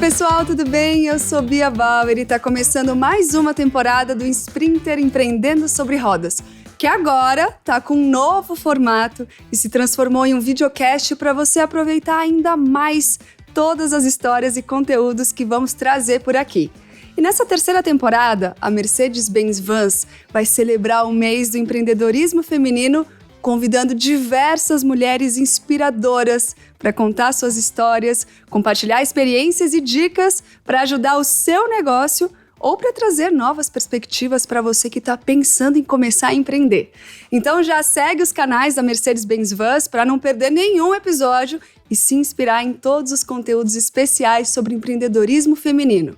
pessoal, tudo bem? Eu sou Bia Bauer e está começando mais uma temporada do Sprinter Empreendendo sobre Rodas, que agora está com um novo formato e se transformou em um videocast para você aproveitar ainda mais todas as histórias e conteúdos que vamos trazer por aqui. E nessa terceira temporada, a Mercedes-Benz Vans vai celebrar o mês do empreendedorismo feminino, convidando diversas mulheres inspiradoras para contar suas histórias, compartilhar experiências e dicas para ajudar o seu negócio ou para trazer novas perspectivas para você que está pensando em começar a empreender. Então já segue os canais da Mercedes-Benz Vans para não perder nenhum episódio e se inspirar em todos os conteúdos especiais sobre empreendedorismo feminino.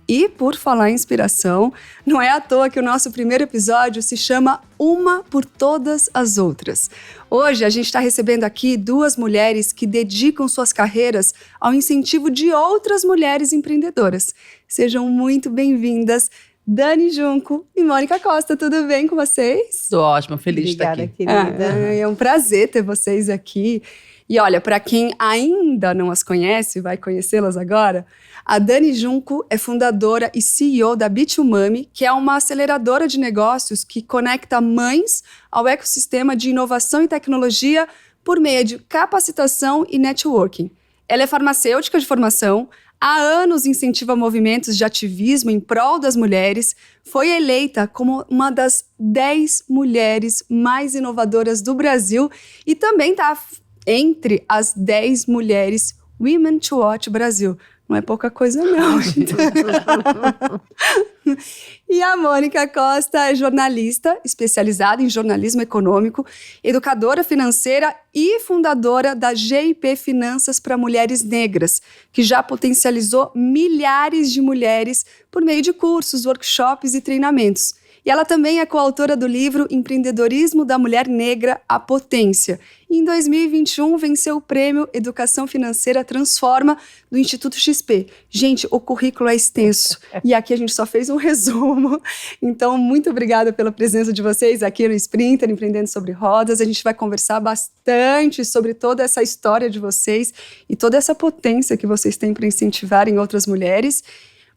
E, por falar em inspiração, não é à toa que o nosso primeiro episódio se chama Uma por Todas as Outras. Hoje a gente está recebendo aqui duas mulheres que dedicam suas carreiras ao incentivo de outras mulheres empreendedoras. Sejam muito bem-vindas, Dani Junco e Mônica Costa. Tudo bem com vocês? Tô ótima, feliz de estar aqui. Obrigada, querida. É um prazer ter vocês aqui. E olha, para quem ainda não as conhece, vai conhecê-las agora, a Dani Junco é fundadora e CEO da Bit2Mami, que é uma aceleradora de negócios que conecta mães ao ecossistema de inovação e tecnologia por meio de capacitação e networking. Ela é farmacêutica de formação, há anos incentiva movimentos de ativismo em prol das mulheres, foi eleita como uma das 10 mulheres mais inovadoras do Brasil e também está entre as 10 mulheres Women to Watch Brasil. Não é pouca coisa não, gente. E a Mônica Costa é jornalista, especializada em jornalismo econômico, educadora financeira e fundadora da GIP Finanças para Mulheres Negras, que já potencializou milhares de mulheres por meio de cursos, workshops e treinamentos. E ela também é coautora do livro Empreendedorismo da Mulher Negra, a Potência. E em 2021 venceu o prêmio Educação Financeira Transforma do Instituto XP. Gente, o currículo é extenso e aqui a gente só fez um resumo. Então, muito obrigada pela presença de vocês aqui no Sprinter, Empreendendo sobre Rodas. A gente vai conversar bastante sobre toda essa história de vocês e toda essa potência que vocês têm para incentivar em outras mulheres.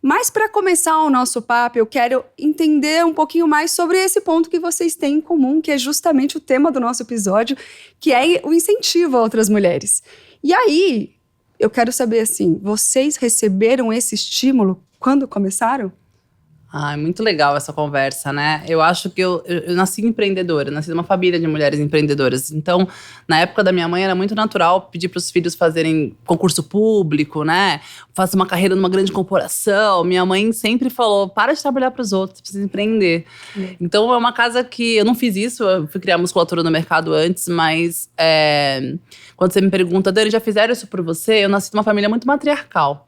Mas para começar o nosso papo, eu quero entender um pouquinho mais sobre esse ponto que vocês têm em comum, que é justamente o tema do nosso episódio, que é o incentivo a outras mulheres. E aí, eu quero saber assim, vocês receberam esse estímulo quando começaram? É muito legal essa conversa, né? Eu acho que eu nasci empreendedora, nasci numa família de mulheres empreendedoras. Então, na época da minha mãe, era muito natural pedir para os filhos fazerem concurso público, né? Faça uma carreira numa grande corporação. Minha mãe sempre falou, para de trabalhar para os outros, precisa empreender. Então, é uma casa que… Eu não fiz isso, eu fui criar musculatura no mercado antes, mas… quando você me pergunta, Dani, já fizeram isso por você? Eu nasci numa família muito matriarcal.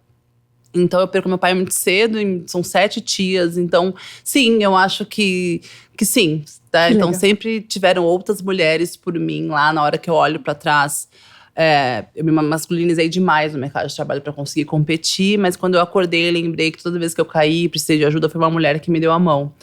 Então, eu perco meu pai muito cedo, são 7 tias. Então, sim, eu acho que sim. Tá? Então, sempre tiveram outras mulheres por mim lá na hora que eu olho para trás. Eu me masculinizei demais no mercado de trabalho para conseguir competir. Mas quando eu acordei, eu lembrei que toda vez que eu caí, precisei de ajuda, foi uma mulher que me deu a mão.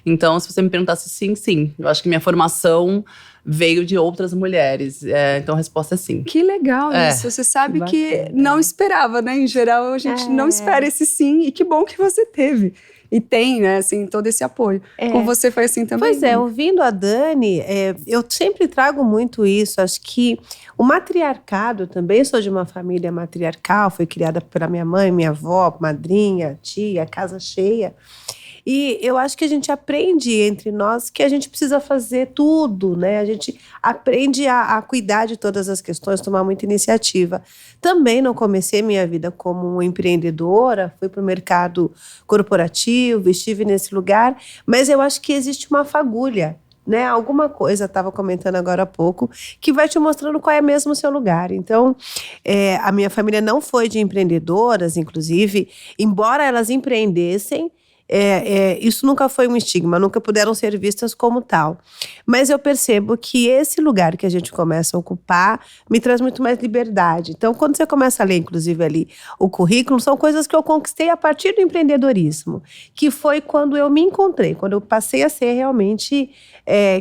Então, se você me perguntasse sim. Eu acho que minha formação veio de outras mulheres. Então, a resposta é sim. Que legal isso. Você sabe que não esperava, né? Em geral, a gente não espera esse sim. E que bom que você teve. E tem, né, assim, todo esse apoio. Com você foi assim também? Pois é, ouvindo a Dani, eu sempre trago muito isso. Acho que o matriarcado, também sou de uma família matriarcal, fui criada pela minha mãe, minha avó, madrinha, tia, casa cheia. E eu acho que a gente aprende entre nós que a gente precisa fazer tudo, né? A gente aprende a cuidar de todas as questões, tomar muita iniciativa. Também não comecei minha vida como empreendedora, fui para o mercado corporativo, estive nesse lugar, mas eu acho que existe uma fagulha, né? Alguma coisa, estava comentando agora há pouco, que vai te mostrando qual é mesmo o seu lugar. Então, a minha família não foi de empreendedoras, inclusive, embora elas empreendessem, isso nunca foi um estigma, nunca puderam ser vistas como tal. Mas eu percebo que esse lugar que a gente começa a ocupar me traz muito mais liberdade. Então, quando você começa a ler, inclusive, ali o currículo, são coisas que eu conquistei a partir do empreendedorismo, que foi quando eu me encontrei, quando eu passei a ser realmente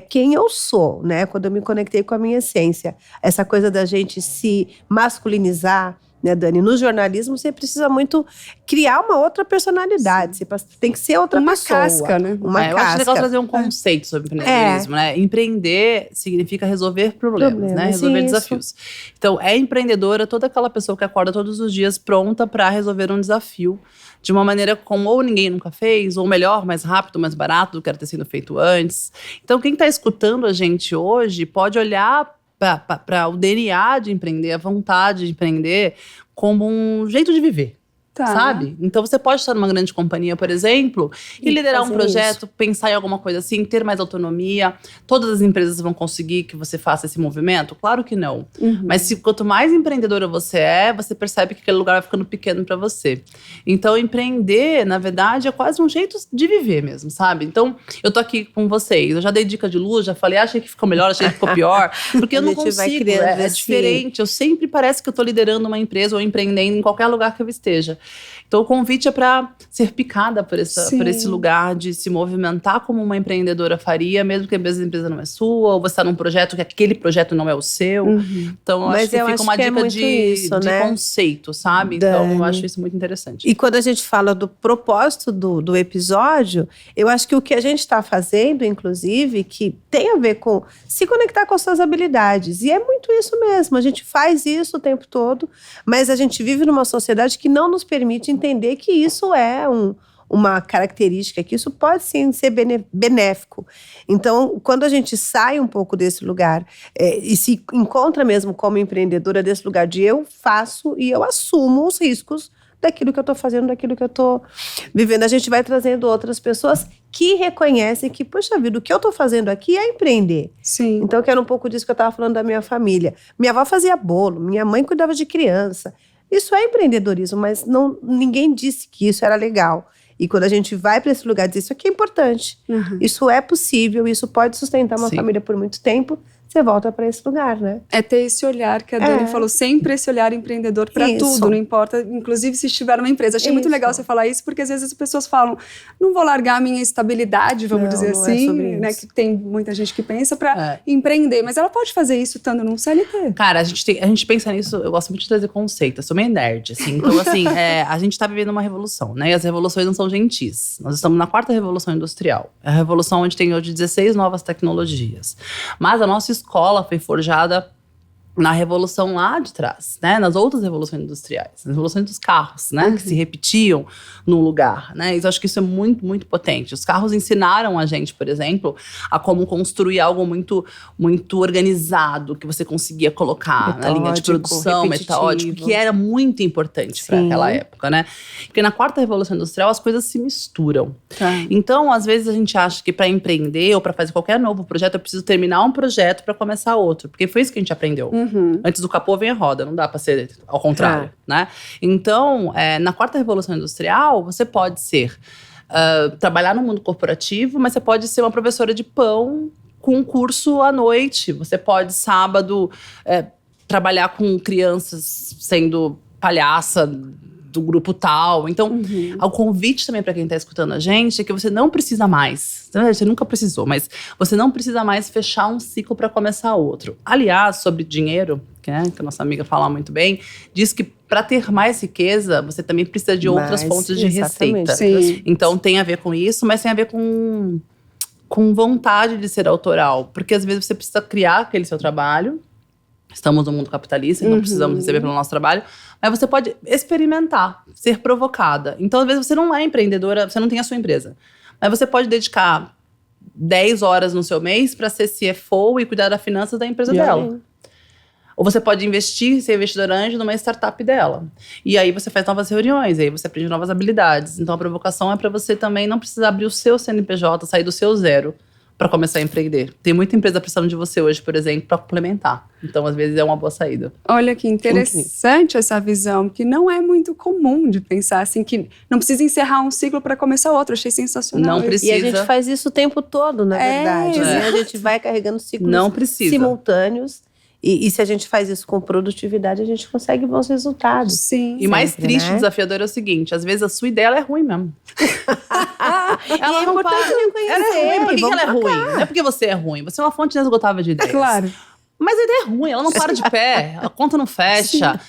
quem eu sou, né? Quando eu me conectei com a minha essência. Essa coisa da gente se masculinizar, né, Dani? No jornalismo, você precisa muito criar uma outra personalidade. Você tem que ser outra pessoa. Casca, né? Uma casca. Eu acho legal trazer um conceito sobre empreendedorismo, né? Empreender significa resolver problemas, né? Resolver desafios. Então, é empreendedora toda aquela pessoa que acorda todos os dias pronta para resolver um desafio de uma maneira como ou ninguém nunca fez, ou melhor, mais rápido, mais barato do que era ter sido feito antes. Então, quem está escutando a gente hoje pode olhar para o DNA de empreender, a vontade de empreender, como um jeito de viver. Sabe? Então você pode estar numa grande companhia, por exemplo, e liderar um projeto, pensar em alguma coisa assim, ter mais autonomia. Todas as empresas vão conseguir que você faça esse movimento? Claro que não. Mas quanto mais empreendedora você é, você percebe que aquele lugar vai ficando pequeno para você. Então empreender, na verdade, é quase um jeito de viver mesmo, sabe? Então eu tô aqui com vocês, eu já dei dica de luz, já falei, achei que ficou melhor, achei que ficou pior, porque eu não consigo, é diferente. Eu sempre parece que eu tô liderando uma empresa ou empreendendo em qualquer lugar que eu esteja. Então o convite é para ser picada por esse lugar de se movimentar como uma empreendedora faria, mesmo que a empresa não é sua, ou você está num projeto que aquele projeto não é o seu. Então eu acho que fica uma dica de conceito, sabe? Dani. Então eu acho isso muito interessante. E quando a gente fala do propósito do episódio, eu acho que o que a gente está fazendo, inclusive, que tem a ver com se conectar com as suas habilidades. E é muito isso mesmo, a gente faz isso o tempo todo, mas a gente vive numa sociedade que não nos permite entender que isso é uma característica, que isso pode sim ser benéfico. Então, quando a gente sai um pouco desse lugar e se encontra mesmo como empreendedora desse lugar de eu faço e eu assumo os riscos daquilo que eu estou fazendo, daquilo que eu estou vivendo, a gente vai trazendo outras pessoas que reconhecem que, poxa vida, o que eu estou fazendo aqui é empreender. Sim. Então, que era um pouco disso que eu estava falando da minha família. Minha avó fazia bolo, minha mãe cuidava de criança. Isso é empreendedorismo, mas ninguém disse que isso era legal. E quando a gente vai para esse lugar, diz isso aqui é importante, isso é possível, isso pode sustentar uma família por muito tempo, você volta para esse lugar, né? É ter esse olhar que a Dani falou, sempre esse olhar empreendedor para tudo, não importa, inclusive se estiver numa empresa. Achei muito legal você falar isso, porque às vezes as pessoas falam, não vou largar a minha estabilidade, vamos dizer assim, né? Que tem muita gente que pensa para empreender, mas ela pode fazer isso estando num CLT. Cara, a gente pensa nisso, eu gosto muito de trazer conceito, eu sou meio nerd, assim. Então, assim, a gente tá vivendo uma revolução, né? E as revoluções não são gentis. Nós estamos na 4ª revolução industrial. É a revolução onde tem hoje 16 novas tecnologias. Mas a nossa escola foi forjada na revolução lá de trás, né? Nas outras revoluções industriais, nas revoluções dos carros, né? Que se repetiam num lugar, né? Eu acho que isso é muito, muito potente. Os carros ensinaram a gente, por exemplo, a como construir algo muito, muito organizado, que você conseguia colocar na linha de produção, metódico, que era muito importante para aquela época, né? Porque na 4ª revolução industrial as coisas se misturam. Então, às vezes a gente acha que para empreender ou para fazer qualquer novo projeto, eu preciso terminar um projeto para começar outro, porque foi isso que a gente aprendeu. Antes do capô vem a roda, não dá para ser ao contrário, né? Então, na 4ª revolução industrial, você pode ser trabalhar no mundo corporativo, mas você pode ser uma professora de pão com um curso à noite. Você pode, sábado, trabalhar com crianças sendo palhaça do grupo tal. Então, o convite também para quem está escutando a gente é que você não precisa mais. Você nunca precisou, mas você não precisa mais fechar um ciclo para começar outro. Aliás, sobre dinheiro, que a nossa amiga fala muito bem, diz que para ter mais riqueza, você também precisa de outras fontes de receita. Sim. Então, tem a ver com isso, mas tem a ver com vontade de ser autoral. Porque às vezes você precisa criar aquele seu trabalho. Estamos no mundo capitalista, então precisamos receber pelo nosso trabalho. Mas você pode experimentar, ser provocada. Então, às vezes, você não é empreendedora, você não tem a sua empresa. Mas você pode dedicar 10 horas no seu mês para ser CFO e cuidar das finanças da empresa dela. Ou você pode investir, ser investidor anjo numa startup dela. E aí você faz novas reuniões, aí você aprende novas habilidades. Então, a provocação é para você também não precisar abrir o seu CNPJ, sair do seu zero para começar a empreender. Tem muita empresa precisando de você hoje, por exemplo, para complementar. Então, às vezes, é uma boa saída. Olha que interessante essa visão, que não é muito comum de pensar assim, que não precisa encerrar um ciclo para começar outro. Achei sensacional. Não precisa. E a gente faz isso o tempo todo, na verdade. Né? A gente vai carregando ciclos simultâneos. E se a gente faz isso com produtividade, a gente consegue bons resultados. Sim. E mais triste, desafiador é o seguinte: às vezes a sua ideia ela é ruim mesmo. Ela é importante reconhecer. Ela é ruim. Por que ela é ruim? Não é porque você é ruim. Você é uma fonte inesgotável de ideias. Claro. Mas a ideia é ruim, ela não para de pé, a conta não fecha.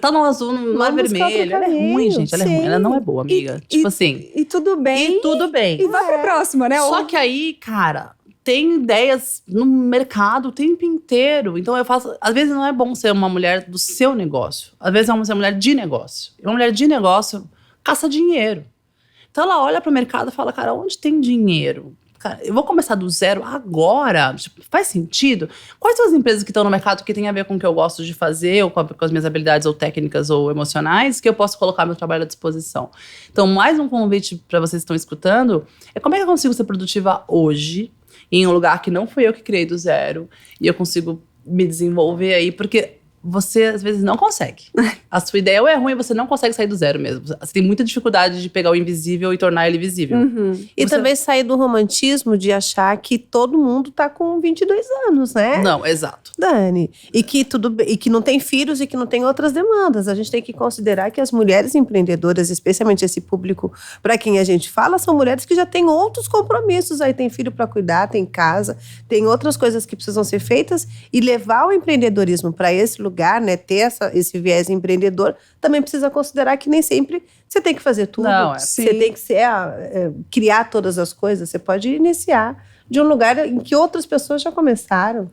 Tá no azul, não é Vamos buscar outro vermelho. Ela é ruim, caminho, gente. Ela é sim. ruim. Ela não é boa, amiga. Tipo assim. E tudo bem. E tudo bem. E vai pra próxima, né? Só que aí, cara, tem ideias no mercado o tempo inteiro. Então eu faço. Às vezes não é bom ser uma mulher do seu negócio. Às vezes é uma mulher de negócio. E uma mulher de negócio caça dinheiro. Então ela olha pro mercado e fala, cara, onde tem dinheiro? Cara, eu vou começar do zero agora? Tipo, faz sentido? Quais são as empresas que estão no mercado que tem a ver com o que eu gosto de fazer, ou com as minhas habilidades ou técnicas ou emocionais, que eu posso colocar meu trabalho à disposição? Então, mais um convite para vocês que estão escutando é como é que eu consigo ser produtiva hoje, em um lugar que não fui eu que criei do zero, e eu consigo me desenvolver aí, porque você, às vezes, não consegue. A sua ideia ou é ruim, você não consegue sair do zero mesmo. Você tem muita dificuldade de pegar o invisível e tornar ele visível. E também sair do romantismo de achar que todo mundo tá com 22 anos, né? Não, exato. Dani, e que e que não tem filhos e que não tem outras demandas. A gente tem que considerar que as mulheres empreendedoras, especialmente esse público para quem a gente fala, são mulheres que já têm outros compromissos. Aí tem filho para cuidar, tem casa, tem outras coisas que precisam ser feitas, e levar o empreendedorismo para esse lugar, né, ter esse viés empreendedor, também precisa considerar que nem sempre você tem que fazer tudo. Não, você tem que criar todas as coisas. Você pode iniciar de um lugar em que outras pessoas já começaram.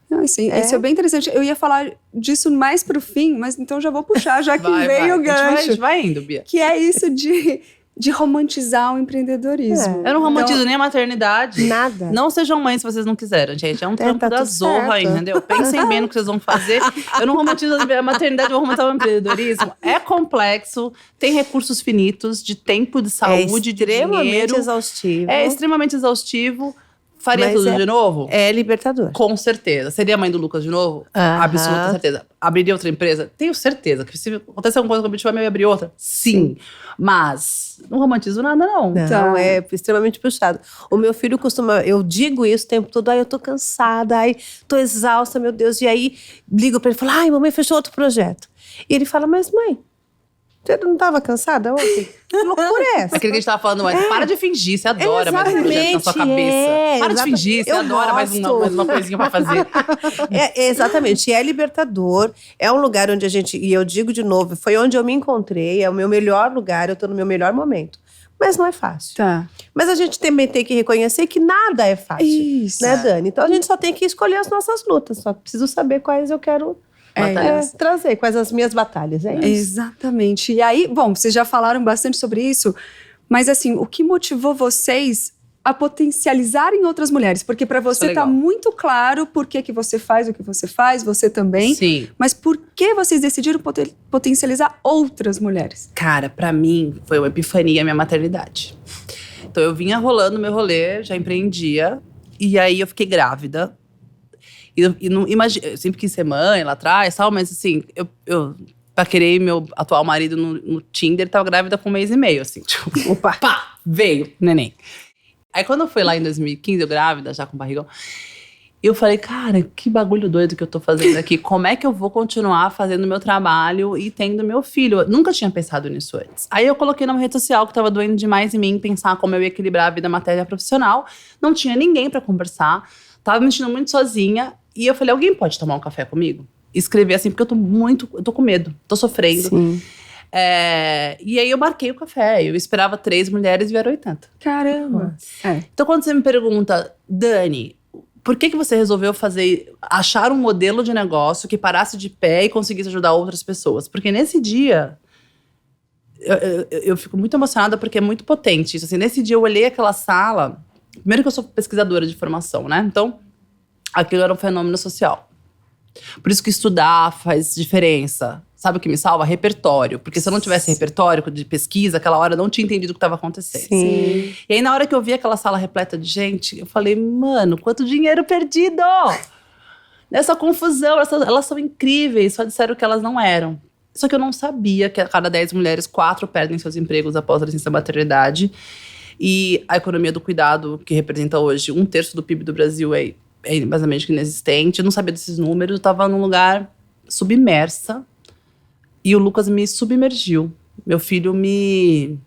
Não, isso é bem interessante. Eu ia falar disso mais pro fim, mas então já vou puxar, já que veio o gancho. A gente vai indo, Bia. Que é isso de romantizar o empreendedorismo. Eu não romantizo nem a maternidade. Nada. Não sejam mães se vocês não quiserem, gente. É um trampo tá da tudo zorra, certo. entendeu? Pensem bem no que vocês vão fazer. Eu não romantizo a maternidade, eu vou romantizar o empreendedorismo. É complexo, tem recursos finitos de tempo, de saúde, de dinheiro. Exaustivo. É extremamente exaustivo. Faria Mas tudo de novo? É libertador. Com certeza. Seria mãe do Lucas de novo? Aham. Absoluta certeza. Abriria outra empresa? Tenho certeza. Que se acontecer alguma coisa com o objetivo, eu ia abrir outra? Sim. Mas não romantizo nada, não. Não, Tá. é extremamente puxado. O meu filho costuma, eu digo isso o tempo todo, eu tô cansada, tô exausta, meu Deus. E aí ligo pra ele e falo, mamãe fechou outro projeto. E ele fala, mas mãe, você não estava cansada ontem? Que loucura é essa? Aquele que a gente tava falando antes. Para de fingir, você adora mais um projeto na sua cabeça. Para de fingir, você Eu adora mais uma coisinha pra fazer. Exatamente, e é libertador, é um lugar onde a gente, e eu digo de novo, foi onde eu me encontrei, é o meu melhor lugar, eu tô no meu melhor momento. Mas não é fácil. Tá. Mas a gente também tem que reconhecer que nada é fácil. Isso. Né, Dani? Então a gente só tem que escolher as nossas lutas, só preciso saber quais eu quero trazer, quais as minhas batalhas. É isso. Exatamente. E aí, bom, vocês já falaram bastante sobre isso, mas assim, o que motivou vocês a potencializarem outras mulheres? Porque para você legal. tá muito claro por que você faz o que você faz, você também. Sim. Mas por que vocês decidiram potencializar outras mulheres? Cara, pra mim, foi uma epifania a minha maternidade. Então, eu vinha rolando meu rolê, já empreendia. E aí, eu fiquei grávida. E não imagina, eu sempre quis ser mãe lá atrás, tal, mas assim, eu paquerei meu atual marido no Tinder, tava grávida com 1 mês e meio, assim, tipo, opa, pá, veio, neném. Aí quando eu fui lá em 2015, eu grávida, já com barrigão, eu falei, cara, que bagulho doido que eu tô fazendo aqui, como é que eu vou continuar fazendo meu trabalho e tendo meu filho? Eu nunca tinha pensado nisso antes. Aí eu coloquei numa rede social que tava doendo demais em mim, pensar como eu ia equilibrar a vida materna e profissional, não tinha ninguém pra conversar, tava me sentindo muito sozinha. E eu falei, alguém pode tomar um café comigo? Escrevi assim, porque eu tô com medo, tô sofrendo. Sim. E aí eu marquei o café, eu esperava 3 mulheres e vieram 80. Caramba! Então quando você me pergunta, Dani, por que você resolveu achar um modelo de negócio que parasse de pé e conseguisse ajudar outras pessoas? Porque nesse dia, eu fico muito emocionada porque é muito potente isso. Assim, nesse dia eu olhei aquela sala, primeiro que eu sou pesquisadora de formação, né? Então, aquilo era um fenômeno social. Por isso que estudar faz diferença. Sabe o que me salva? Repertório. Porque se eu não tivesse repertório de pesquisa, aquela hora eu não tinha entendido o que estava acontecendo. Sim. E aí, na hora que eu vi aquela sala repleta de gente, eu falei, mano, quanto dinheiro perdido! Nessa confusão, elas são incríveis, só disseram que elas não eram. Só que eu não sabia que a cada 10 mulheres, 4 perdem seus empregos após a licença maternidade. E a economia do cuidado, que representa hoje 1/3 do PIB do Brasil, é basicamente inexistente. Eu não sabia desses números, eu tava num lugar submersa. E o Lucas me submergiu. Meu filho me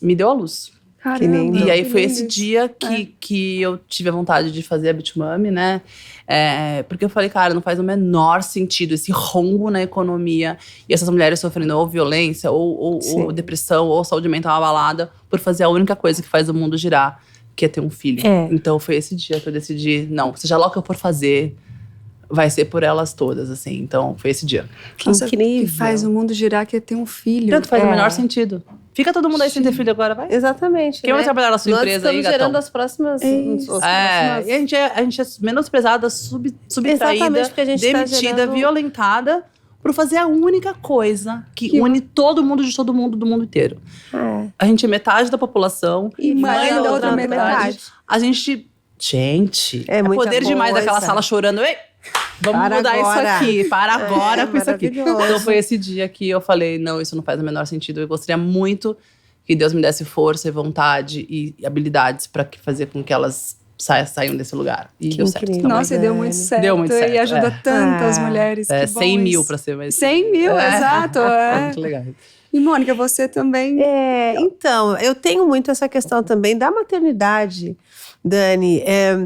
deu a luz. Caramba, Que lindo. E aí que foi lindo esse isso. dia que eu tive a vontade de fazer a Bitmami, né? Porque eu falei, cara, não faz o menor sentido esse rombo na economia e essas mulheres sofrendo ou violência, ou depressão, ou saúde mental abalada por fazer a única coisa que faz o mundo girar, que é ter um filho. Então foi esse dia que eu decidi, não, seja lá o que eu for fazer, vai ser por elas todas, assim. Então foi esse dia. Que Nossa, incrível. que faz o mundo girar, que é ter um filho. Tanto faz o menor sentido. Fica todo mundo aí sem ter filho agora, vai. Exatamente. Quem vai trabalhar na sua empresa aí, Nós gatão? estamos gerando as próximas. E a gente é menos prezada, subtraída, Exatamente, porque a gente tá demitida, gerando- violentada por fazer a única coisa que une todo mundo de todo mundo do mundo inteiro. A gente é metade da população E mãe da outra metade. A gente é muita poder demais coisa. daquela sala chorando. Ei, vamos Para mudar agora. isso aqui, para agora com isso aqui. maravilhoso. Então foi esse dia que eu falei, não, isso não faz o menor sentido. Eu gostaria muito que Deus me desse força e vontade e habilidades para fazer com que elas saiam desse lugar. E Que deu certo. incrível. também. Nossa, e deu muito certo. Deu muito certo, E ajuda tantas mulheres. Que bom 100 mil isso. pra ser mais. 100 mil, exato. Muito legal. E Mônica, você também. Então, eu tenho muito essa questão também da maternidade, Dani.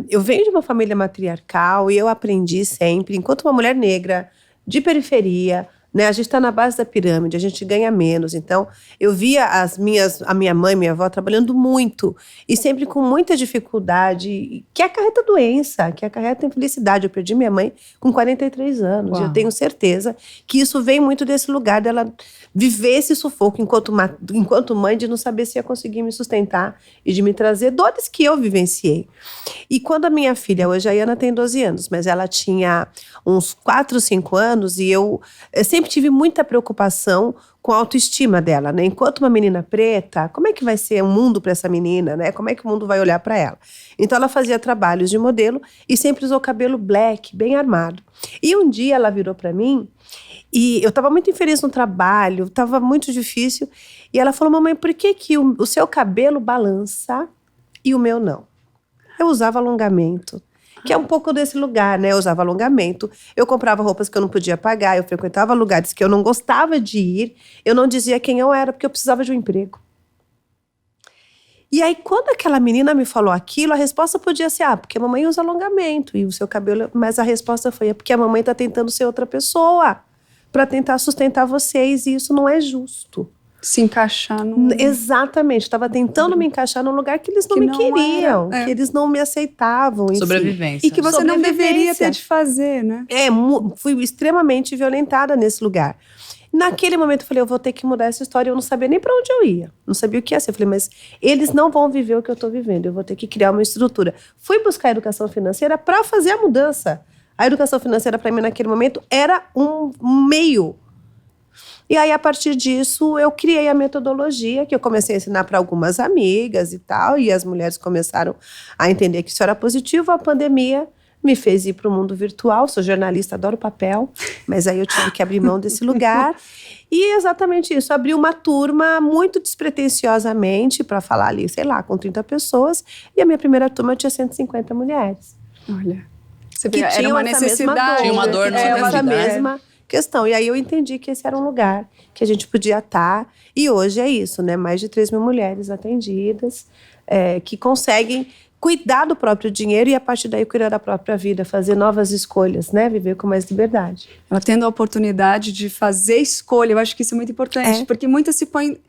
Eu venho de uma família matriarcal e eu aprendi sempre, enquanto uma mulher negra, de periferia, né? A gente está na base da pirâmide, a gente ganha menos. Então, eu via a minha mãe e minha avó trabalhando muito e sempre com muita dificuldade, que acarreta doença, que acarreta infelicidade. Eu perdi minha mãe com 43 anos. Uau. E eu tenho certeza que isso vem muito desse lugar dela viver esse sufoco enquanto mãe, de não saber se ia conseguir me sustentar e de me trazer dores que eu vivenciei. E quando a minha filha, hoje a Iana tem 12 anos, mas ela tinha uns 4, 5 anos e eu sempre tive muita preocupação com a autoestima dela, né? Enquanto uma menina preta, como é que vai ser o mundo para essa menina, né? Como é que o mundo vai olhar para ela? Então ela fazia trabalhos de modelo e sempre usou cabelo black, bem armado. E um dia ela virou para mim e eu estava muito infeliz no trabalho, estava muito difícil. E ela falou, mamãe, por que o seu cabelo balança e o meu não? Eu usava alongamento, que é um pouco desse lugar, né? Eu usava alongamento, eu comprava roupas que eu não podia pagar, eu frequentava lugares que eu não gostava de ir, eu não dizia quem eu era, porque eu precisava de um emprego. E aí, quando aquela menina me falou aquilo, a resposta podia ser, porque a mamãe usa alongamento e o seu cabelo... Mas a resposta foi, porque a mamãe está tentando ser outra pessoa, para tentar sustentar vocês, e isso não é justo. Se encaixar no. Exatamente, estava tentando me encaixar num lugar que eles não Que me não queriam, era, que eles não me aceitavam. Enfim. Sobrevivência. E que você não deveria Sobrevivência. ter de fazer, né? Fui extremamente violentada nesse lugar. Naquele momento eu falei, eu vou ter que mudar essa história. Eu não sabia nem para onde eu ia, não sabia o que ia ser. Eu falei, mas eles não vão viver o que eu estou vivendo, eu vou ter que criar uma estrutura. Fui buscar a educação financeira para fazer a mudança. A educação financeira para mim naquele momento era um meio. E aí, a partir disso, eu criei a metodologia, que eu comecei a ensinar para algumas amigas e tal, e as mulheres começaram a entender que isso era positivo. A pandemia me fez ir para o mundo virtual. Sou jornalista, adoro papel, mas aí eu tive que abrir mão desse lugar. E exatamente isso, abri uma turma muito despretensiosamente para falar ali, sei lá, com 30 pessoas, e a minha primeira turma tinha 150 mulheres. Olha. Você Que vê, era tinham uma essa mesma necessidade. dor, Tinha uma dor que na tinham vida, essa né? mesma questão. E aí eu entendi que esse era um lugar que a gente podia estar. E hoje é isso, né? Mais de 3 mil mulheres atendidas, que conseguem cuidar do próprio dinheiro e a partir daí cuidar da própria vida, fazer novas escolhas, né? Viver com mais liberdade. Ela tendo a oportunidade de fazer escolha, eu acho que isso é muito importante, porque muitas se põem,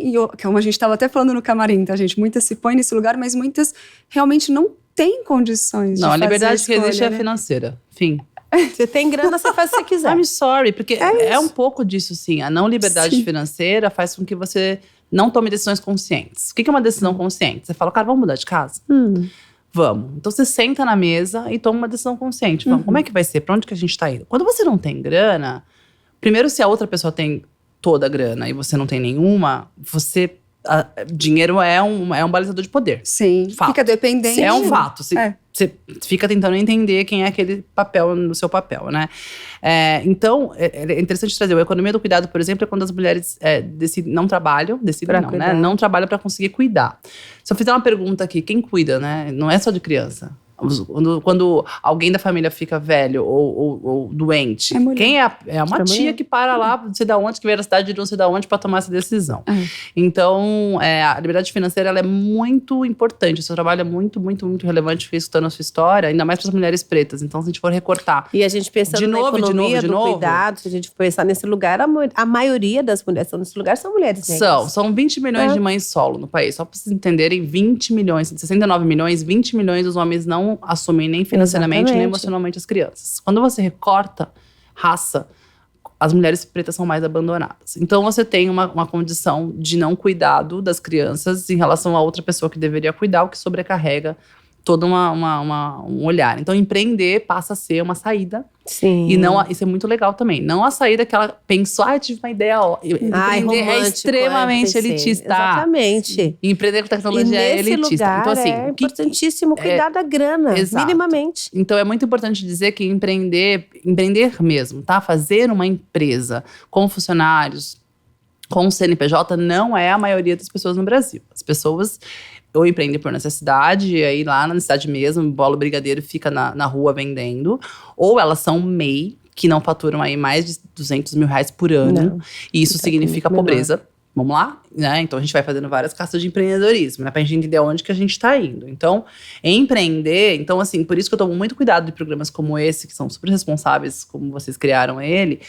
e como a gente estava até falando no camarim, tá, gente? Muitas se põem nesse lugar, mas muitas realmente não têm condições de Não, a fazer liberdade que escolha, existe é né? financeira. Fim. Você tem grana, você faz o que você quiser. I'm sorry, porque é um pouco disso, sim. A não liberdade Sim. financeira faz com que você não tome decisões conscientes. O que é uma decisão consciente? Você fala, cara, vamos mudar de casa? Vamos. Então você senta na mesa e toma uma decisão consciente. Vamos, como é que vai ser? Pra onde que a gente tá indo? Quando você não tem grana, primeiro, se a outra pessoa tem toda a grana e você não tem nenhuma, dinheiro é um balizador de poder. Sim, Fato. fica dependente. É um fato. Você É. fica tentando entender quem é aquele papel no seu papel, né? Então, é interessante trazer. A economia do cuidado, por exemplo, é quando as mulheres não trabalham para conseguir cuidar. Se eu fizer uma pergunta aqui, quem cuida, né? Não é só de criança. Quando alguém da família fica velho ou doente, quem é uma tia que para lá, não sei da onde, que veio da cidade de não sei da onde, para tomar essa decisão. Então, a liberdade financeira, ela é muito importante. O seu trabalho é muito, muito, muito relevante. Fiquei escutando a sua história, ainda mais para as mulheres pretas. Então, se a gente for recortar. E a gente pensando na economia do cuidado, se a gente for pensar nesse lugar, a maioria das mulheres que estão nesse lugar são mulheres negras. São 20 milhões de mães solo no país. Só para vocês entenderem, 20 milhões, 69 milhões, 20 milhões dos homens não assumem nem financeiramente, nem emocionalmente as crianças. Quando você recorta raça, as mulheres pretas são mais abandonadas. Então, você tem uma condição de não cuidado das crianças em relação a outra pessoa que deveria cuidar, o que sobrecarrega todo um olhar. Então, empreender passa a ser uma saída. Sim. E não, isso é muito legal também. Não a saída que ela pensou, tive uma ideia, empreender é extremamente elitista. Exatamente. E empreender com tecnologia é elitista. Lugar então, assim, é importantíssimo cuidar da grana, minimamente. Então, é muito importante dizer que empreender mesmo, tá? Fazer uma empresa com funcionários, com CNPJ, não é a maioria das pessoas no Brasil. As pessoas ou empreendem por necessidade, e aí lá na necessidade mesmo, bola brigadeiro fica na rua vendendo, ou elas são MEI, que não faturam aí mais de 200 mil reais por ano, e isso significa pobreza. Vamos lá, né? Então a gente vai fazendo várias castas de empreendedorismo, né? Pra gente entender onde que a gente tá indo. Então, empreender, então assim, por isso que eu tomo muito cuidado de programas como esse, que são super responsáveis, como vocês criaram ele,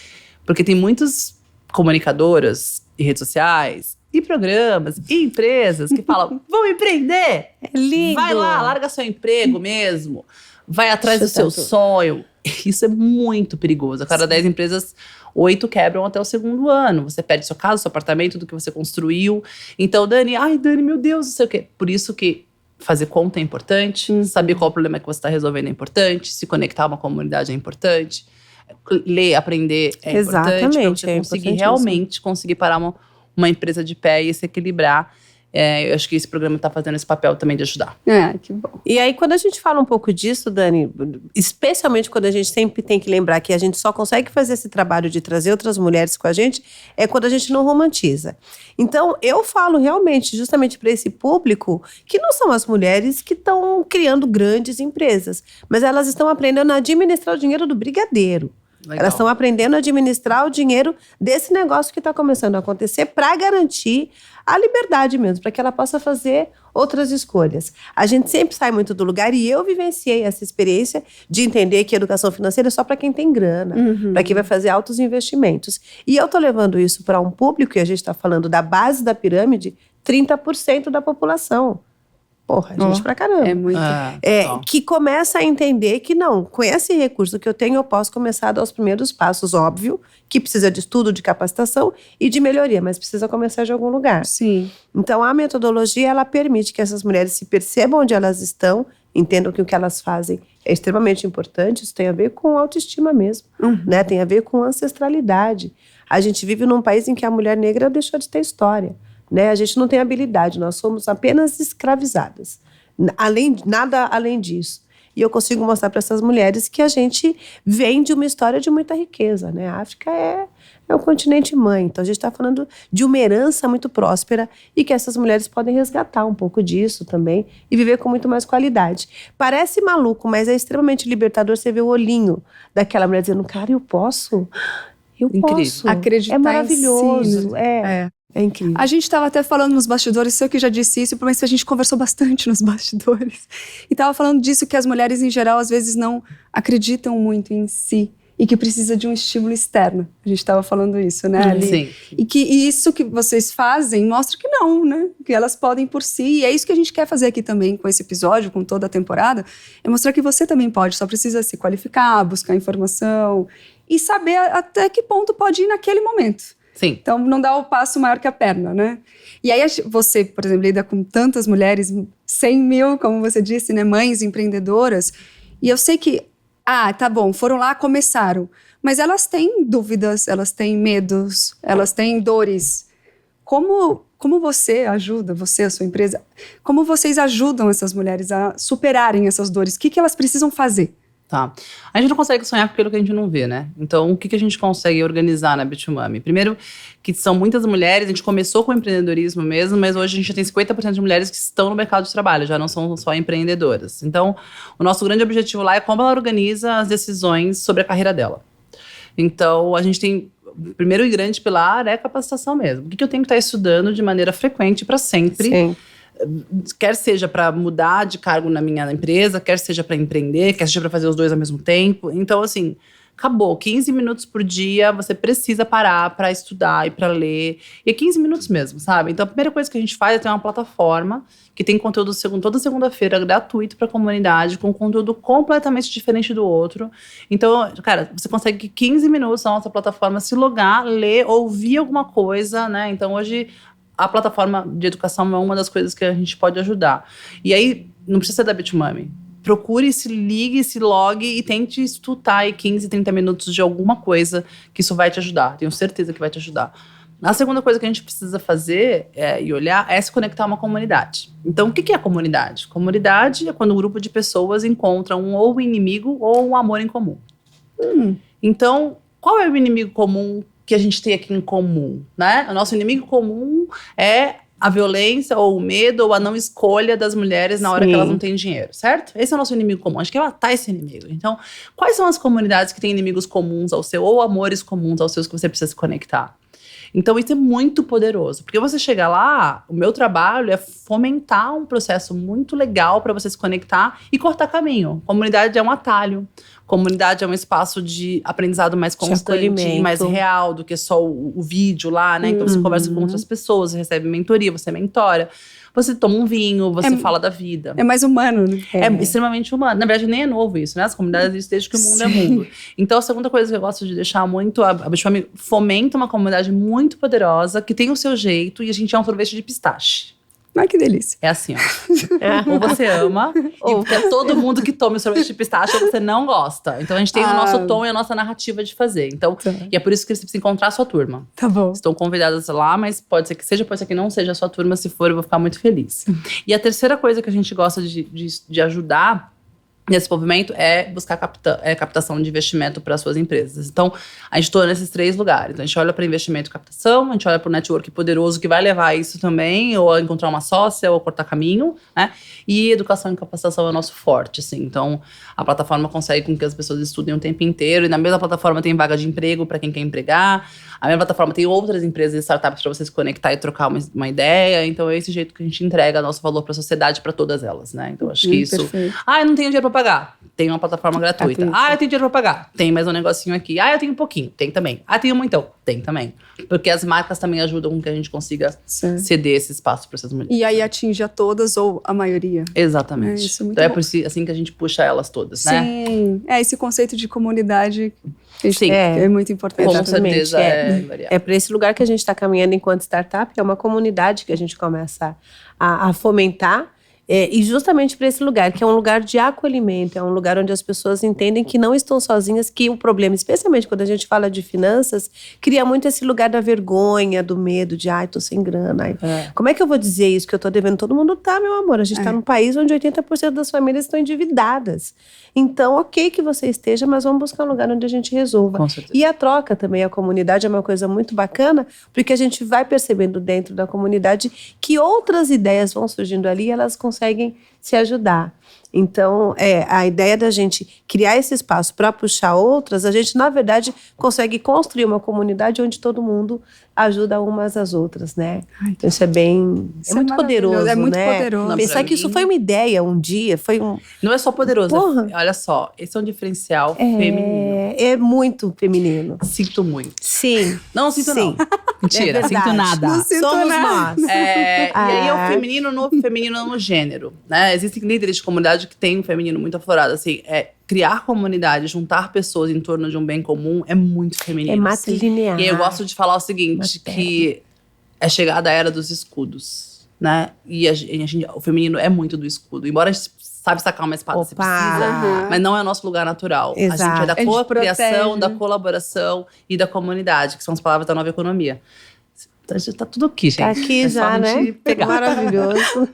porque tem muitas comunicadoras e redes sociais e programas e empresas que falam, vamos empreender! É lindo! Vai lá, larga seu emprego mesmo, vai atrás do seu sonho. Isso é muito perigoso. A cada 10 empresas, 8 quebram até o segundo ano. Você perde sua casa, seu apartamento, tudo que você construiu. Então, Dani, meu Deus, não sei o quê. Por isso que fazer conta é importante, saber qual o problema que você está resolvendo é importante, se conectar a uma comunidade é importante, ler, aprender é importante, para você conseguir realmente conseguir parar uma empresa de pé e se equilibrar. Eu acho que esse programa está fazendo esse papel também de ajudar. Que bom. E aí, quando a gente fala um pouco disso, Dani, especialmente quando a gente sempre tem que lembrar que a gente só consegue fazer esse trabalho de trazer outras mulheres com a gente, é quando a gente não romantiza. Então, eu falo realmente, justamente para esse público, que não são as mulheres que estão criando grandes empresas, mas elas estão aprendendo a administrar o dinheiro do brigadeiro. Legal. Elas estão aprendendo a administrar o dinheiro desse negócio que está começando a acontecer para garantir a liberdade mesmo, para que ela possa fazer outras escolhas. A gente sempre sai muito do lugar e eu vivenciei essa experiência de entender que educação financeira é só para quem tem grana, para quem vai fazer altos investimentos. E eu estou levando isso para um público, e a gente está falando da base da pirâmide, 30% da população. Porra, gente pra caramba. É muito. Que começa a entender que não, com esse recurso que eu tenho, eu posso começar a dar os primeiros passos, óbvio, que precisa de estudo, de capacitação e de melhoria, mas precisa começar de algum lugar. Sim. Então, a metodologia, ela permite que essas mulheres se percebam onde elas estão, entendam que o que elas fazem é extremamente importante, isso tem a ver com autoestima mesmo, né? Tem a ver com ancestralidade. A gente vive num país em que a mulher negra deixou de ter história. Né? A gente não tem habilidade, nós somos apenas escravizadas. Nada além disso. E eu consigo mostrar para essas mulheres que a gente vem de uma história de muita riqueza. Né? A África é um continente mãe. Então a gente está falando de uma herança muito próspera e que essas mulheres podem resgatar um pouco disso também e viver com muito mais qualidade. Parece maluco, mas é extremamente libertador você ver o olhinho daquela mulher dizendo, cara, eu posso. Posso. Acreditar é maravilhoso. Em si, né? É incrível. A gente estava até falando nos bastidores, sei que já disse isso, mas a gente conversou bastante nos bastidores. E estava falando disso, que as mulheres, em geral, às vezes não acreditam muito em si. E que precisa de um estímulo externo. A gente estava falando isso, né, Ali? Sim. E isso que vocês fazem mostra que não, né? Que elas podem por si. E é isso que a gente quer fazer aqui também com esse episódio, com toda a temporada. É mostrar que você também pode, só precisa se qualificar, buscar informação e saber até que ponto pode ir naquele momento. Sim. Então, não dá o passo maior que a perna, né? E aí, você, por exemplo, lida com tantas mulheres, 100 mil, como você disse, né? Mães empreendedoras. E eu sei que, tá bom, foram lá, começaram. Mas elas têm dúvidas, elas têm medos, elas têm dores. Como você ajuda, você, a sua empresa, como vocês ajudam essas mulheres a superarem essas dores? O que elas precisam fazer? Tá. A gente não consegue sonhar com aquilo que a gente não vê, né? Então, o que a gente consegue organizar na Bitumami? Primeiro, que são muitas mulheres, a gente começou com o empreendedorismo mesmo, mas hoje a gente já tem 50% de mulheres que estão no mercado de trabalho, já não são só empreendedoras. Então, o nosso grande objetivo lá é como ela organiza as decisões sobre a carreira dela. Então, a gente tem, o primeiro e grande pilar é a capacitação mesmo. O que eu tenho que estar estudando de maneira frequente para sempre. Sim. Quer seja para mudar de cargo na minha empresa, quer seja para empreender, quer seja para fazer os dois ao mesmo tempo. Então, assim, acabou. 15 minutos por dia, você precisa parar para estudar e para ler. E é 15 minutos mesmo, sabe? Então, a primeira coisa que a gente faz é ter uma plataforma que tem conteúdo toda segunda-feira gratuito para a comunidade, com conteúdo completamente diferente do outro. Então, cara, você consegue 15 minutos na nossa plataforma se logar, ler, ouvir alguma coisa, né? Então, hoje a plataforma de educação é uma das coisas que a gente pode ajudar. E aí, não precisa ser da Bitumami. Procure, se ligue, se logue e tente estudar aí 15, 30 minutos de alguma coisa que isso vai te ajudar. Tenho certeza que vai te ajudar. A segunda coisa que a gente precisa fazer e olhar é se conectar a uma comunidade. Então, o que é a comunidade? Comunidade é quando um grupo de pessoas encontra ou um inimigo ou um amor em comum. Então, qual é o inimigo comum que a gente tem aqui em comum, né? O nosso inimigo comum é a violência ou o medo ou a não escolha das mulheres na hora que elas não têm dinheiro, certo? Esse é o nosso inimigo comum. A gente quer matar esse inimigo. Então, quais são as comunidades que têm inimigos comuns ao seu ou amores comuns aos seus que você precisa se conectar? Então, isso é muito poderoso. Porque você chega lá, o meu trabalho é fomentar um processo muito legal para você se conectar e cortar caminho. Comunidade é um atalho. Comunidade é um espaço de aprendizado mais constante, mais real do que só o vídeo lá, né? Então, você conversa com outras pessoas, você recebe mentoria, você mentora. Você toma um vinho, você fala da vida. É mais humano, né? É extremamente humano. Na verdade, nem é novo isso, né? As comunidades existem desde que o mundo é mundo. Então, a segunda coisa que eu gosto de deixar muito, a Bitumami fomenta uma comunidade muito poderosa, que tem o seu jeito, e a gente é um sorvete de pistache. Ai, que delícia. É assim, ó. Ou você ama, ou quer todo mundo que tome o sorvete de pistache, ou você não gosta. Então, a gente tem o nosso tom e a nossa narrativa de fazer. Então, e é por isso que você precisa encontrar a sua turma. Tá bom. Estão convidadas lá, mas pode ser que seja, pode ser que não seja a sua turma. Se for, eu vou ficar muito feliz. E a terceira coisa que a gente gosta de ajudar nesse movimento é buscar captação de investimento para as suas empresas. Então, a gente atua nesses 3 lugares. Então, a gente olha para investimento e captação, a gente olha para o network poderoso que vai levar a isso também, ou a encontrar uma sócia, ou cortar caminho, né? E educação e capacitação é o nosso forte, assim. Então, a plataforma consegue com que as pessoas estudem o tempo inteiro, e na mesma plataforma tem vaga de emprego para quem quer empregar. A mesma plataforma tem outras empresas e startups para você se conectar e trocar uma ideia. Então, é esse jeito que a gente entrega nosso valor para a sociedade, para todas elas, né? Então, acho que isso... Perfeito. Eu não tenho dinheiro para pagar. Tem uma plataforma gratuita. Eu tenho dinheiro pra pagar. Tem mais um negocinho aqui. Eu tenho um pouquinho. Tem também. Eu tenho muito. Tem também. Porque as marcas também ajudam com que a gente consiga ceder esse espaço para essas mulheres. E aí atinge a todas ou a maioria. Exatamente. Isso é muito então bom. É por assim que a gente puxa elas todas, né? Sim. Esse conceito de comunidade Sim. é muito importante. Com certeza é para esse lugar que a gente está caminhando enquanto startup, é uma comunidade que a gente começa a fomentar. E justamente para esse lugar, que é um lugar de acolhimento, é um lugar onde as pessoas entendem que não estão sozinhas, que o problema, especialmente quando a gente fala de finanças, cria muito esse lugar da vergonha, do medo, de tô sem grana. Como é que eu vou dizer isso, que eu tô devendo? Todo mundo tá, meu amor. A gente tá num país onde 80% das famílias estão endividadas. Então, ok que você esteja, mas vamos buscar um lugar onde a gente resolva. Com certeza. E a troca também, a comunidade é uma coisa muito bacana, porque a gente vai percebendo dentro da comunidade que outras ideias vão surgindo ali e elas conseguem se ajudar. Então, a ideia da gente criar esse espaço para puxar outras, a gente, na verdade, consegue construir uma comunidade onde todo mundo ajuda umas às outras, né? Então, isso é muito poderoso, é muito né? poderoso. Pensar que isso foi uma ideia um dia, Não é só poderoso. Porra. Olha só, esse é um diferencial feminino. É muito feminino. Sinto muito. Sim. Não sinto, não. Mentira, É verdade. sinto nada. Não sinto Somos nada. nós. E aí é o feminino no gênero, né? Existem líderes de comunidade que têm um feminino muito aflorado, assim, criar comunidade, juntar pessoas em torno de um bem comum é muito feminino. É matrilinear. E aí eu gosto de falar o seguinte, que é chegada a era dos escudos, né? E o feminino é muito do escudo. Embora a gente sabe sacar uma espada se precisa, mas não é o nosso lugar natural. Exato. A gente é da A gente cocriação, protege. da colaboração e da comunidade, que são as palavras da nova economia. tá tudo aqui, gente. Tá aqui é já, né? Pegar. Maravilhoso.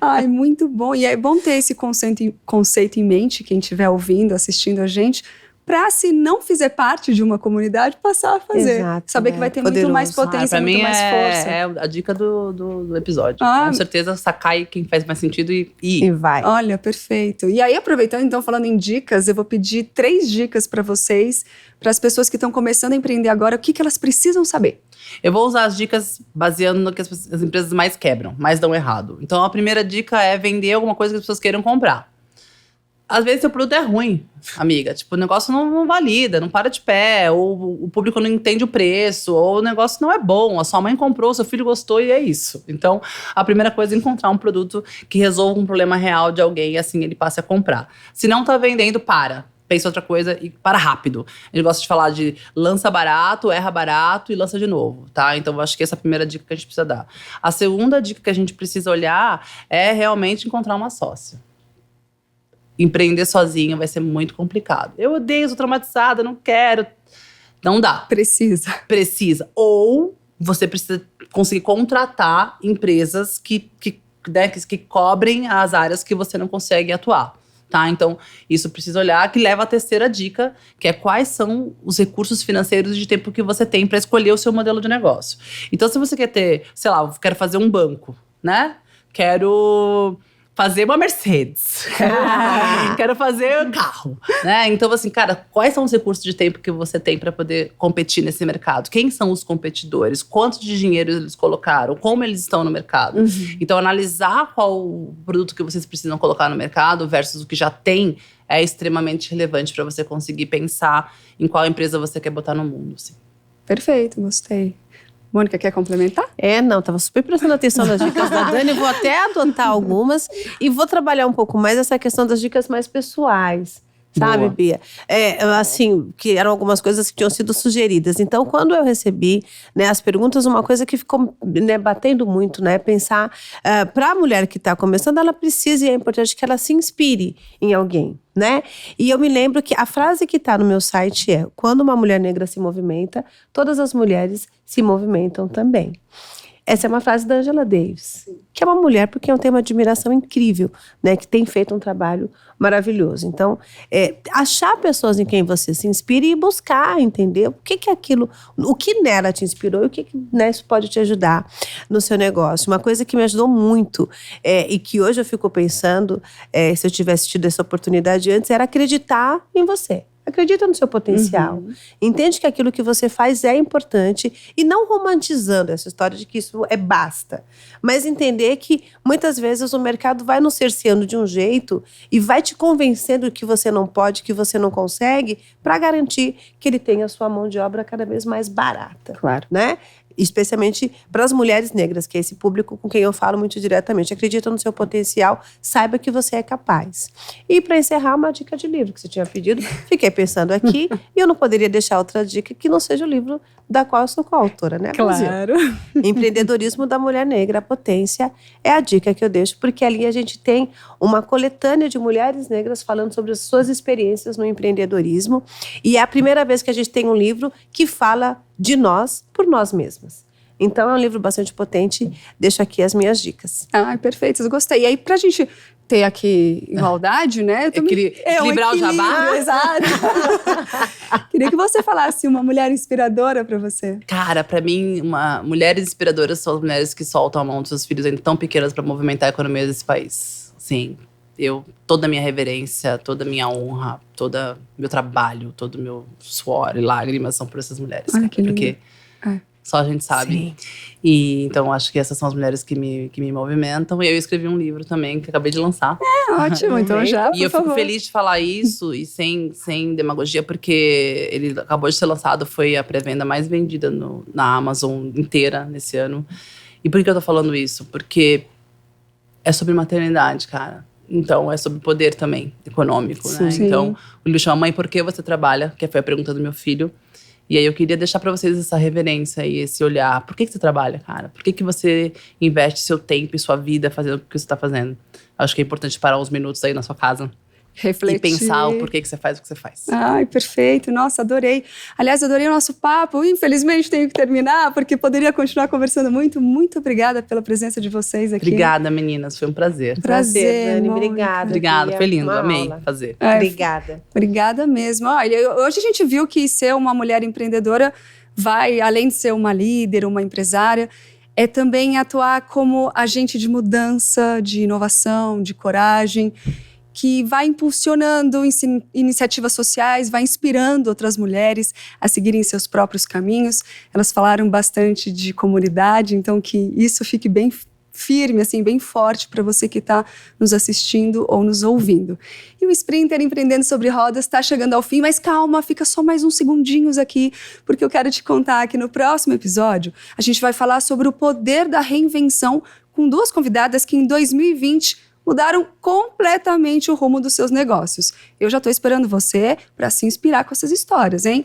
Ai, muito bom. E é bom ter esse conceito em mente, quem estiver ouvindo, assistindo a gente, para, se não fizer parte de uma comunidade, passar a fazer. Exato, Saber que vai ter muito mais potência, pra muito mim mais força. É a dica do episódio. Ah. Com certeza, sacar quem faz mais sentido e E vai. Olha, perfeito. E aí, aproveitando, então, falando em dicas, eu vou pedir 3 dicas para vocês, para as pessoas que estão começando a empreender agora, o que elas precisam saber. Eu vou usar as dicas baseando no que as empresas mais quebram, mais dão errado. Então, a primeira dica é vender alguma coisa que as pessoas queiram comprar. Às vezes, seu produto é ruim, amiga. Tipo, o negócio não valida, não para de pé, ou o público não entende o preço, ou o negócio não é bom, a sua mãe comprou, seu filho gostou e é isso. Então, a primeira coisa é encontrar um produto que resolva um problema real de alguém e assim ele passe a comprar. Se não tá vendendo, para. Pensa outra coisa e para rápido. A gente gosta de falar de lança barato, erra barato e lança de novo, tá? Então, eu acho que essa é a primeira dica que a gente precisa dar. A segunda dica que a gente precisa olhar é realmente encontrar uma sócia. Empreender sozinho vai ser muito complicado. Eu odeio, sou traumatizada, não quero. Não dá. Precisa. Ou você precisa conseguir contratar empresas que cobrem as áreas que você não consegue atuar. Tá? Então, isso precisa olhar, que leva à terceira dica, que é quais são os recursos financeiros de tempo que você tem para escolher o seu modelo de negócio. Então, se você quer ter, sei lá, eu quero fazer um banco, né? Quero fazer uma Mercedes. Quero fazer um carro, né? Então, assim, cara, quais são os recursos de tempo que você tem para poder competir nesse mercado? Quem são os competidores? Quanto de dinheiro eles colocaram? Como eles estão no mercado? Então, analisar qual o produto que vocês precisam colocar no mercado versus o que já tem é extremamente relevante para você conseguir pensar em qual empresa você quer botar no mundo, assim. Perfeito, gostei. Mônica, quer complementar? Não, tava super prestando atenção nas dicas da Dani, vou até adotar algumas e vou trabalhar um pouco mais essa questão das dicas mais pessoais. Sabe, Boa. Bia? Assim, que eram algumas coisas que tinham sido sugeridas. Então, quando eu recebi, né, as perguntas, uma coisa que ficou, né, batendo muito, né? Pensar, para a mulher que está começando, ela precisa, e é importante que ela se inspire em alguém, né? E eu me lembro que a frase que está no meu site é: quando uma mulher negra se movimenta, todas as mulheres se movimentam também. Essa é uma frase da Angela Davis, que é uma mulher porque eu tenho uma admiração incrível, né, que tem feito um trabalho maravilhoso. Então, achar pessoas em quem você se inspire e buscar entender o que é aquilo, o que nela te inspirou e o que, né, isso pode te ajudar no seu negócio. Uma coisa que me ajudou muito e que hoje eu fico pensando, se eu tivesse tido essa oportunidade antes, era acreditar em você. Acredita no seu potencial. Entende que aquilo que você faz é importante e não romantizando essa história de que isso basta. Mas entender que muitas vezes o mercado vai nos cerceando de um jeito e vai te convencendo que você não pode, que você não consegue, para garantir que ele tenha a sua mão de obra cada vez mais barata. Claro. Né? Especialmente para as mulheres negras, que é esse público com quem eu falo muito diretamente. Acredita no seu potencial, saiba que você é capaz. E para encerrar, uma dica de livro que você tinha pedido. Fiquei pensando aqui e eu não poderia deixar outra dica que não seja o livro da qual eu sou coautora, né, Brasil? Claro. Empreendedorismo da Mulher Negra, a Potência, é a dica que eu deixo, porque ali a gente tem uma coletânea de mulheres negras falando sobre as suas experiências no empreendedorismo. E é a primeira vez que a gente tem um livro que fala de nós por nós mesmas. Então é um livro bastante potente, deixo aqui as minhas dicas. Ai, perfeito, eu gostei. E aí, pra gente ter aqui igualdade, né? Equilibrar o jabá. Exato. Queria que você falasse uma mulher inspiradora pra você. Cara, pra mim, mulheres inspiradoras são as mulheres que soltam a mão dos seus filhos ainda tão pequenas pra movimentar a economia desse país. Sim, toda a minha reverência, toda a minha honra, todo meu trabalho, todo o meu suor e lágrimas são por essas mulheres. Olha que lindo. Porque só a gente sabe. Sim. E então acho que essas são as mulheres que me movimentam. E eu escrevi um livro também, que acabei de lançar. Ótimo, então já, E eu fico feliz de falar isso, e sem demagogia, porque ele acabou de ser lançado, foi a pré-venda mais vendida na Amazon inteira nesse ano. E por que eu tô falando isso? Porque é sobre maternidade, cara. Então, é sobre poder também, econômico, né? Sim. Então, o livro chama Mãe, por que você trabalha? Que foi a pergunta do meu filho. E aí, eu queria deixar pra vocês essa reverência e esse olhar. Por que você trabalha, cara? Por que você investe seu tempo e sua vida fazendo o que você tá fazendo? Acho que é importante parar uns minutos aí na sua casa refletir. E pensar o porquê que você faz o que você faz. Ai, perfeito. Nossa, adorei. Aliás, adorei o nosso papo. Infelizmente, tenho que terminar, porque poderia continuar conversando muito. Muito obrigada pela presença de vocês aqui. Obrigada, meninas. Foi um prazer. Prazer, Dani. Mônica. Obrigada. Obrigada, foi lindo. Amei aula. fazer. Obrigada. Obrigada mesmo. Olha, hoje a gente viu que ser uma mulher empreendedora vai, além de ser uma líder, uma empresária, é também atuar como agente de mudança, de inovação, de coragem, que vai impulsionando iniciativas sociais, vai inspirando outras mulheres a seguirem seus próprios caminhos. Elas falaram bastante de comunidade, então que isso fique bem firme, assim, bem forte para você que está nos assistindo ou nos ouvindo. E o Sprinter Empreendendo sobre Rodas está chegando ao fim, mas calma, fica só mais uns segundinhos aqui, porque eu quero te contar que no próximo episódio a gente vai falar sobre o poder da reinvenção com 2 convidadas que em 2020 mudaram completamente o rumo dos seus negócios. Eu já estou esperando você para se inspirar com essas histórias, hein?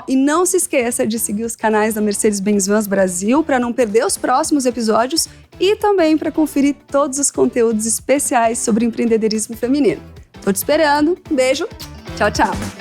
E não se esqueça de seguir os canais da Mercedes-Benz Vans Brasil para não perder os próximos episódios e também para conferir todos os conteúdos especiais sobre empreendedorismo feminino. Estou te esperando. Um beijo. Tchau, tchau.